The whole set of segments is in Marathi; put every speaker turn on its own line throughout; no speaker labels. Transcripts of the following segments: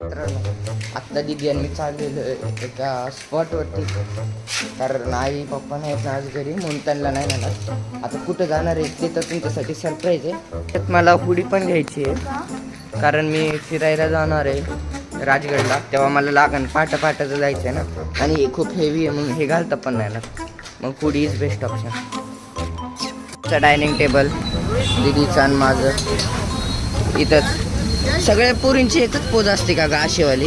आत्ता दिदी आणि मी चाललेलो आहे एका स्पॉटवरती, कारण आई पप्पा नाहीत ना आज घरी, म्हणून त्यांना नाही नेणार. आता कुठं जाणार आहे ते तर तुमच्यासाठी सरप्राईज आहे. त्यात मला हुडी पण घ्यायची आहे, कारण मी फिरायला जाणार आहे राजगडला, तेव्हा मला लागण पाटाचं जायचं आहे ना, आणि हे खूप हेवी आहे म्हणून हे घालता पण नाही ना, मग hoodie is best option. Dining table दिदीचं आणि माझं इथंच. सगळ्या पोरींची एकच पोज असते का ग अशीवाली?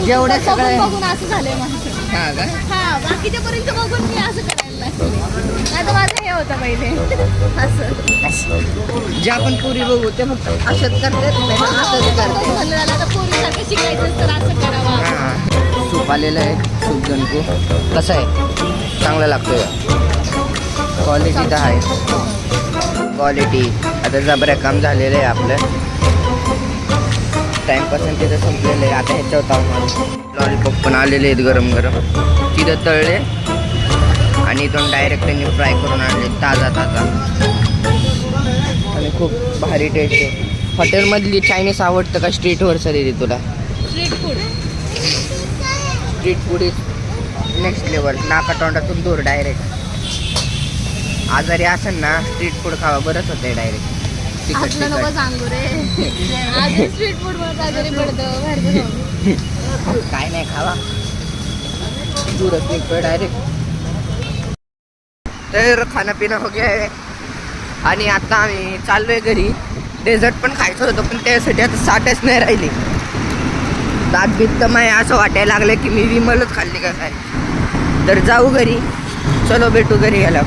जेवढ्या सगळ्या
असं झालंय माझं.
हा का?
हा, बाकीच्या पोरींचं बघून मी असं करायला लागले. आता माझं हे होतं पहिले असं.
ज्या आपण पोरी बघू ते फक्त असंच करतात, असंच करते.
आता पोरीसारखं शिकायचं तर असं करावं.
हां, सूप आलेलं आहे, सूप गणकू कसं आहे, चांगलं लागतोय, क्वालिटी तर आहे क्वालिटी. आता जबऱ्या काम झालेलं आहे आपलं, टाईमपासून तिथं संपलेलं आहे. आता ह्याच्यावर तावून लॉलीपॉप पण आलेले आहेत गरम गरम, तिथं तळले आणि इथून डायरेक्ट त्यांनी फ्राय करून आणले ताजा आणि खूप भारी टेस्ट आहे. हॉटेलमधली चायनीज आवडतं का स्ट्रीटवरचं दिदी तुला? Street food is next level. नाका तोंडातून दूर डायरेक्ट. आजारी असेल ना स्ट्रीट फूड खावा, बरंच होतंय डायरेक्ट.
असलं नको सांगू रे, आज स्ट्रीट फूड मध्ये आजारी पडतं.
काय नाही खावा, दूरच निघतोय डायरेक्ट. तर खाणं पिणं हो गया आहे आणि आता आम्ही चाललोय घरी. डेझर्ट पण खायचं होतं पण त्यासाठी आता साठच नाही राहिली. दात बीत तर माय असं वाटायला लागलं की मी विमलच खाल्ली का काय. तर जाऊ घरी, चलो भेटू घरी गेला.